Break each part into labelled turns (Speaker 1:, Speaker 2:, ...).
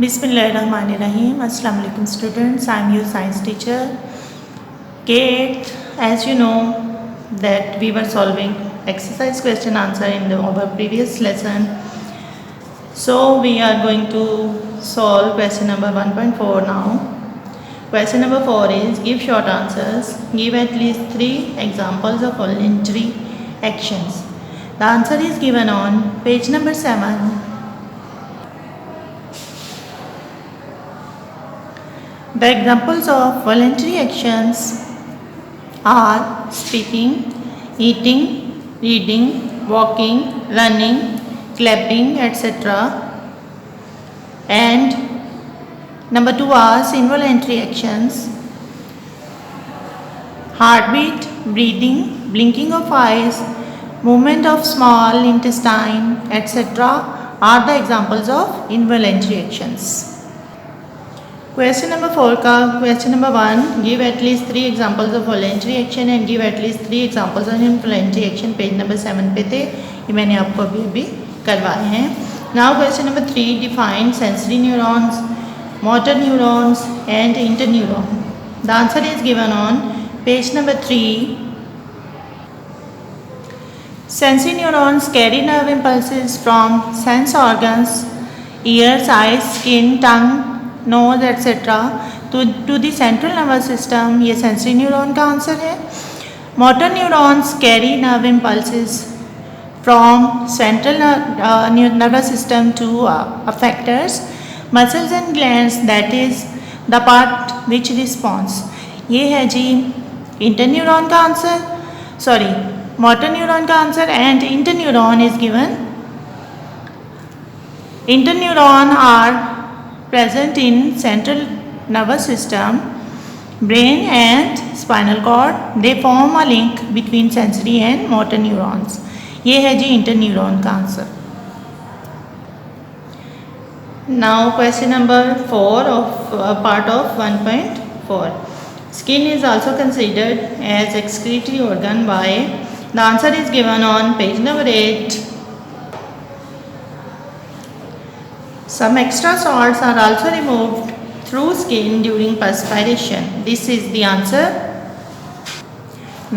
Speaker 1: Bismillahirrahmanirrahim. Assalamu alaikum students. I am your science teacher. K8, as you know that we were solving exercise question answer in our previous lesson. So we are going to solve question number 1.4 now. Question number 4 is give short answers. Give at least 3 examples of voluntary actions. The answer is given on page number 7. The examples of voluntary actions are speaking, eating, reading, walking, running, clapping, etc. And number 2 are involuntary actions. Heartbeat, breathing, blinking of eyes, movement of small intestine, etc. are the examples of involuntary actions. Question number 4 का question number 1 give at least 3 examples of voluntary action and give at least 3 examples of involuntary action page number 7 पे थे, ये मैंने आपको अभी करवाए हैं. Now question number 3 define sensory neurons, motor neurons and interneuron. The answer is given on page number 3. Sensory neurons carry nerve impulses from sense organs, ears, eyes, skin, tongue, nose etcetera to the central nervous system. ये sensory neuron का answer है. Motor neurons carry nerve impulses from central nervous system to effectors muscles and glands that is the part which response. ये है जी interneuron का answer, sorry motor neuron का answer. And interneuron is given. Interneuron are present in central nervous system, brain and spinal cord. They form a link between sensory and motor neurons. ये है जी interneuron का answer. Now question number 4 of part of 1.4. Skin is also considered as excretory organ by. The answer is given on page number 8. Some extra salts are also removed through skin during perspiration. This is the answer.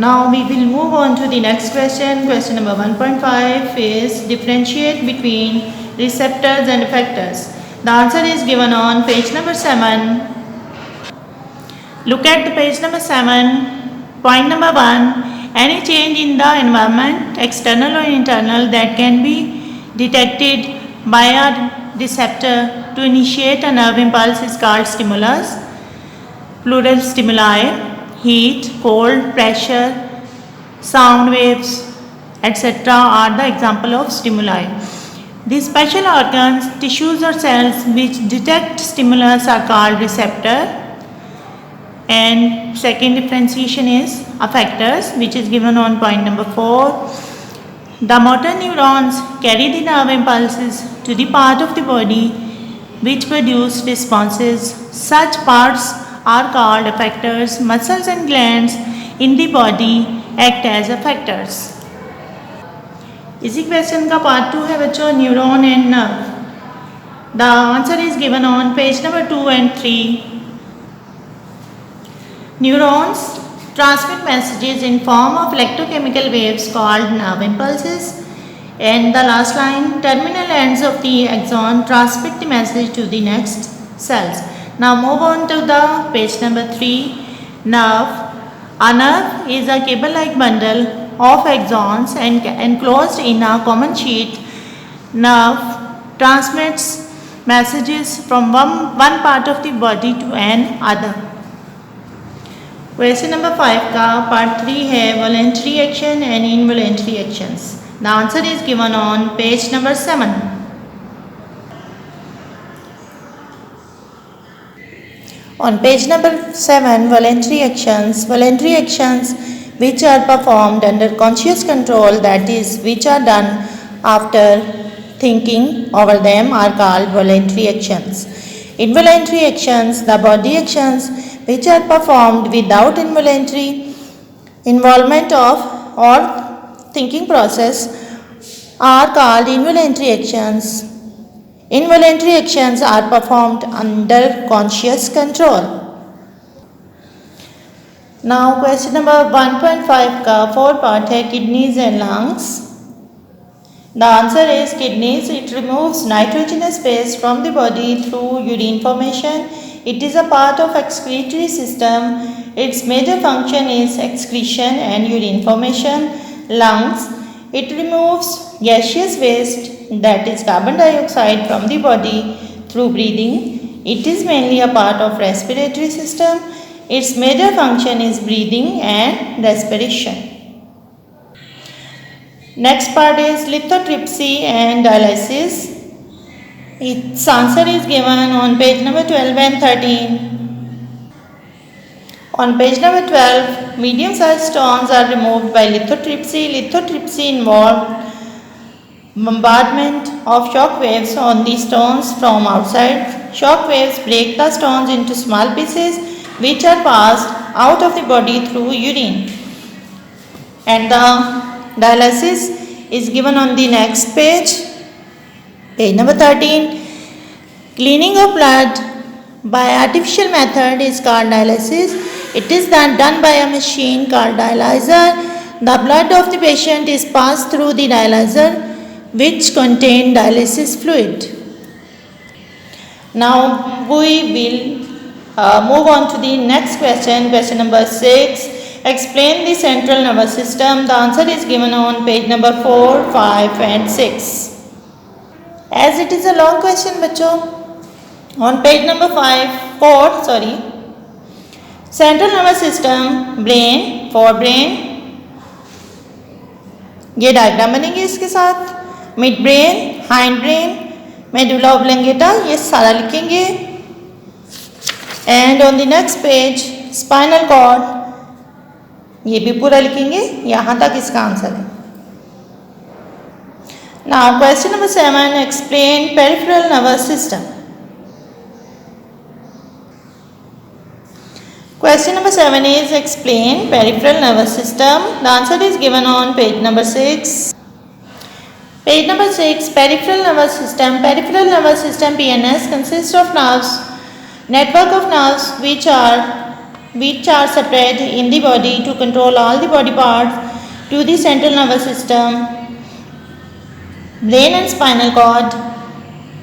Speaker 1: Now we will move on to the next question. Question number 1.5 is differentiate between receptors and effectors. The answer is given on page number 7. Look at the page number 7. Point number 1. Any change in the environment, external or internal, that can be detected by a receptor to initiate a nerve impulse is called stimulus. Plural stimuli, heat, cold, pressure, sound waves, etc. are the example of stimuli. The special organs, tissues or cells which detect stimulus are called receptor. And second differentiation is effectors, which is given on point number 4. The motor neurons carry the nerve impulses to the part of the body which produce responses. Such parts are called effectors. Muscles and glands in the body act as effectors. इसी question का part 2 है बच्चों, neuron and nerve. The answer is given on page number 2 and 3. Neurons transmit messages in form of electrochemical waves called nerve impulses. And the last line, terminal ends of the axon transmit the message to the next cells. Now move on to the page number 3. Nerve. A nerve is a cable-like bundle of axons and enclosed in a common sheet. Nerve transmits messages from one part of the body to another. Question number 5 का part 3 है voluntary action and involuntary actions. The answer is given on page number 7. On page number 7, voluntary actions which are performed under conscious control, that is which are done after thinking over them, are called voluntary actions. Involuntary actions, the body actions which are performed without involuntary involvement of or thinking process, are called involuntary actions. Involuntary actions are performed under conscious control. Now question number 1.5 का 4 part है kidneys and lungs. The answer is kidneys. It removes nitrogenous waste from the body through urine formation. It is a part of excretory system. Its major function is excretion and urine formation. Lungs. It removes gaseous waste, that is carbon dioxide, from the body through breathing. It is mainly a part of respiratory system. Its major function is breathing and respiration. Next part is lithotripsy and dialysis. Its answer is given on page number 12 and 13. On page number 12, medium-sized stones are removed by lithotripsy. Lithotripsy involves bombardment of shock waves on the stones from outside. Shock waves break the stones into small pieces which are passed out of the body through urine. And the dialysis is given on the next page. Page number 13. Cleaning of blood by artificial method is called dialysis. It is done by a machine called dialyzer. The blood of the patient is passed through the dialyzer which contain dialysis fluid. Now we will move on to the next question. Question number 6. Explain the central nervous system. The answer is given on page number 4, 5 and 6. As it is a long question बच्चों, on page number 4, central nervous system, brain, forebrain, ये diagram बनेंगे इसके साथ. Mid brain, hind brain, medulla oblongata, ये सारा लिखेंगे. And on the next page spinal cord, ये भी पूरा लिखेंगे. यहाँ तक इसका आंसर है. Now question number 7. Explain peripheral nervous system. Question number 7 is explain peripheral nervous system. The answer is given on page number 6. Page number 6, peripheral nervous system. Peripheral nervous system (PNS) consists of nerves, network of nerves which are spread in the body to control all the body parts to the central nervous system, brain and spinal cord.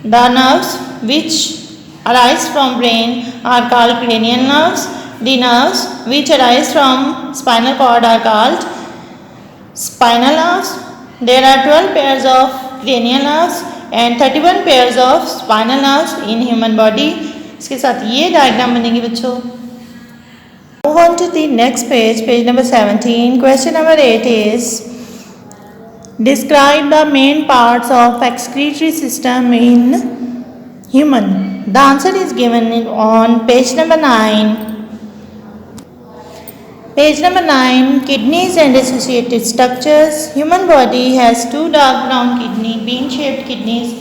Speaker 1: The nerves which arise from brain are called cranial nerves. The nerves which arise from spinal cord are called spinal nerves. There are 12 pairs of cranial nerves and 31 pairs of spinal nerves in human body. इसके साथ ये diagram बनेगी बच्चों. Move on to the next page, page number 17. Question number 8 is describe the main parts of excretory system in human. The answer is given on page number 9. Page number 9, kidneys and associated structures. Human body has two dark brown bean-shaped kidneys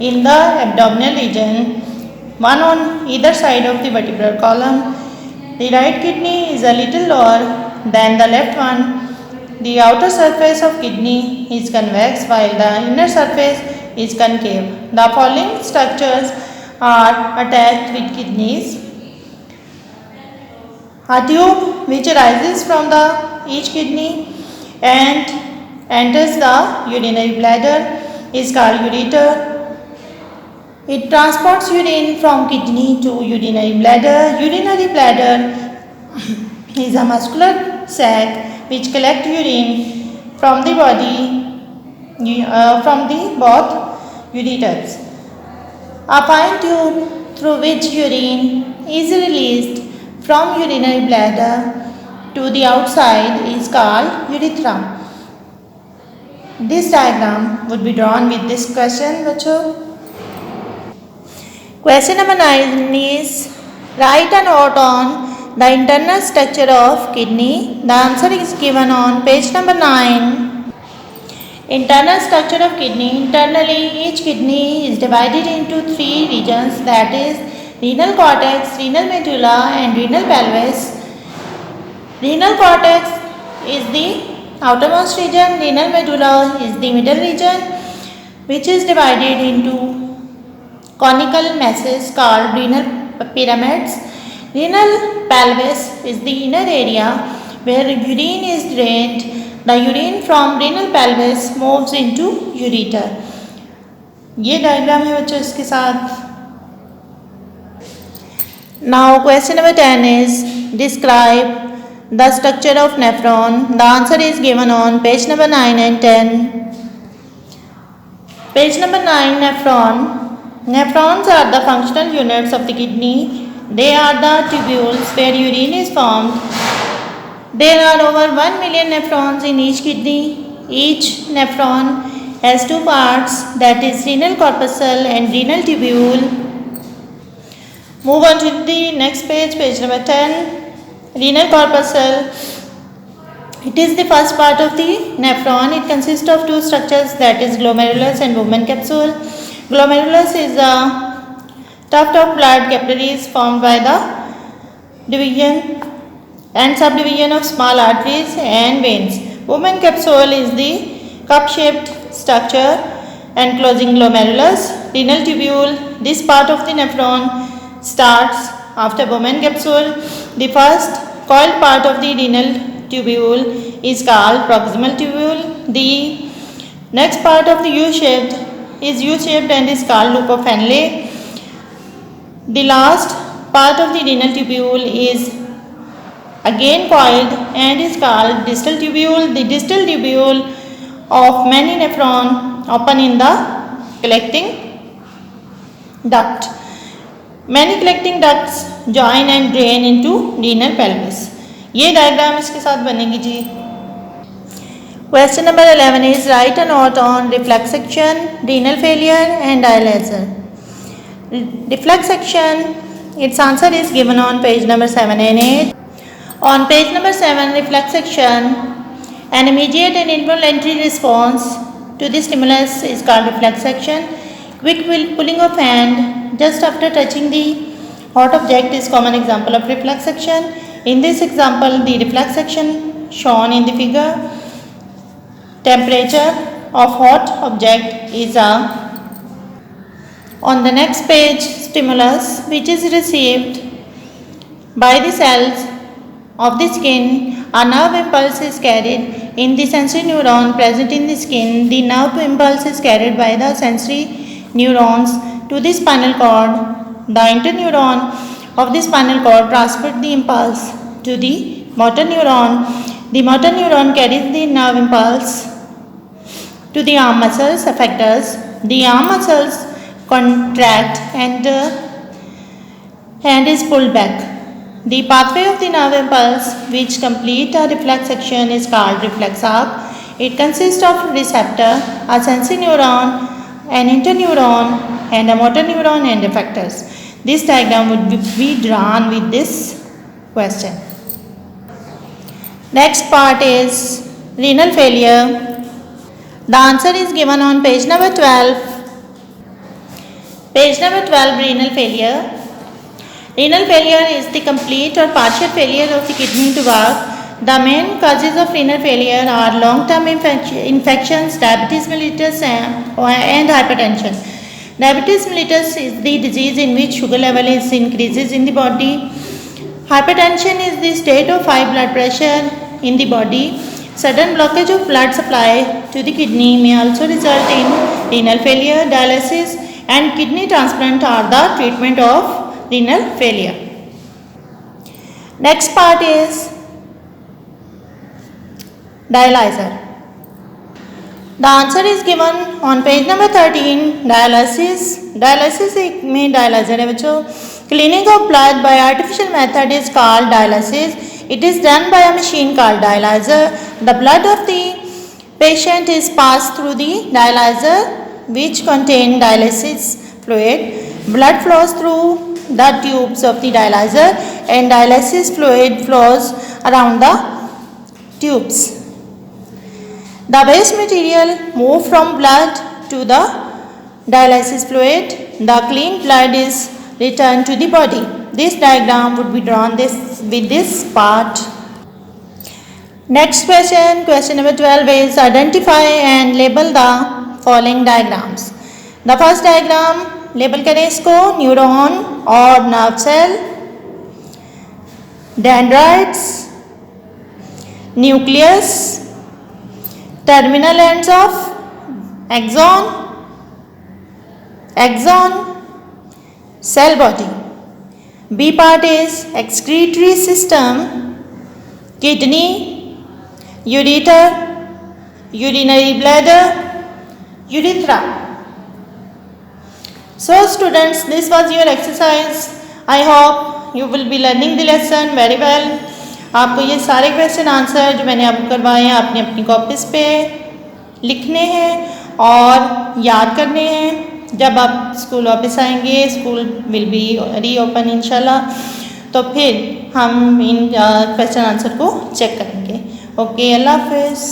Speaker 1: in the abdominal region, one on either side of the vertebral column. The right kidney is a little lower than the left one. The outer surface of kidney is convex while the inner surface is concave. The following structures are attached with kidneys. A tube which arises from each kidney and enters the urinary bladder is called ureter. It transports urine from kidney to urinary bladder. Urinary bladder is a muscular sac which collects urine from the body from the both ureters. A fine tube through which urine is released from urinary bladder to the outside is called urethra. This diagram would be drawn with this question, बच्चों. Question number 9 is write a note on the internal structure of kidney. The answer is given on page number 9. Internal structure of kidney. Internally, each kidney is divided into 3 regions, that is renal cortex, renal medulla and renal pelvis. Renal cortex is the outermost region, renal medulla is the middle region which is divided into conical masses called renal pyramids. Renal pelvis is the inner area where urine is drained. The urine from renal pelvis moves into ureter. ये diagram है बच्चों इसके साथ. Now question number 10 is describe the structure of nephron. The answer is given on page number 9 and 10. Page number 9, nephron. Nephrons are the functional units of the kidney. They are the tubules where urine is formed. There are over 1 million nephrons in each kidney. Each nephron has two parts, that is renal corpuscle and renal tubule. Move on to the next page, page number 10. Renal corpuscle. It is the first part of the nephron. It consists of two structures, that is glomerulus and Bowman capsule. Glomerulus is a tuft of blood capillaries formed by the division and subdivision of small arteries and veins. Bowman capsule is the cup-shaped structure enclosing glomerulus. Renal tubule. This part of the nephron starts after Bowman capsule. The first coiled part of the renal tubule is called proximal tubule. The next part of the U-shaped and is called loop of Henle. The last part of the renal tubule is again coiled and is called distal tubule. The distal tubule of many nephron open in the collecting duct. Many collecting ducts join and drain into renal pelvis. ये diagram इसके साथ बनेगी जी. Question number 11 is write a note on reflexation, renal failure and dialyzer. Reflexation, its answer is given on page number 7 and 8. On page number 7, reflexation, an immediate and involuntary response to the stimulus is called reflexation. Quick pulling of hand just after touching the hot object is common example of reflexation. In this example, the reflexation shown in the figure, temperature of hot object is a. On the next page, stimulus which is received by the cells of the skin, a nerve impulse is carried in the sensory neuron present in the skin. The nerve impulse is carried by the sensory neurons to the spinal cord. The interneuron of the spinal cord transferred the impulse to the motor neuron. The motor neuron carries the nerve impulse to the arm muscles effectors. The arm muscles contract and hand is pulled back. The pathway of the nerve impulse which complete a reflexation is called reflex arc. It consists of receptor, a sensory neuron, an interneuron and a motor neuron and effectors. This diagram would be drawn with this question. Next part is renal failure. The answer is given on page number 12. Page number 12, renal failure. Renal failure is the complete or partial failure of the kidney to work. The main causes of renal failure are long-term infections, diabetes mellitus and hypertension. Diabetes mellitus is the disease in which sugar level increases in the body. Hypertension is the state of high blood pressure in the body. Sudden blockage of blood supply to the kidney may also result in renal failure. Dialysis and kidney transplant are the treatment of renal failure. Next part is dialyzer. The answer is given on page number 13. Dialysis एक में dialyzer है बच्चों. Cleaning of blood by artificial method is called dialysis. It is done by a machine called dialyzer. The blood of the patient is passed through the dialyzer which contain dialysis fluid. Blood flows through the tubes of the dialyzer and dialysis fluid flows around the tubes. The waste material moves from blood to the dialysis fluid. The clean blood is returned to the body. This diagram would be drawn with this part. Next question, question number 12 is identify and label the following diagrams. The first diagram label करें इसको, neuron और nerve cell, dendrites, nucleus, terminal ends of axon, cell body. B part is excretory system, kidney, ureter, urinary bladder, urethra. So students, this was your exercise. I hope you will be learning the lesson very well. आपको ये सारे question answer जो मैंने आपको करवाए हैं आपने अपनी कॉपीज पे लिखने हैं और याद करने हैं। जब आप स्कूल वापस आएंगे, स्कूल विल बी रीओपन इंशाल्लाह, तो फिर हम इन क्वेश्चन आंसर को चेक करेंगे। ओके, अल्लाह हाफिज़।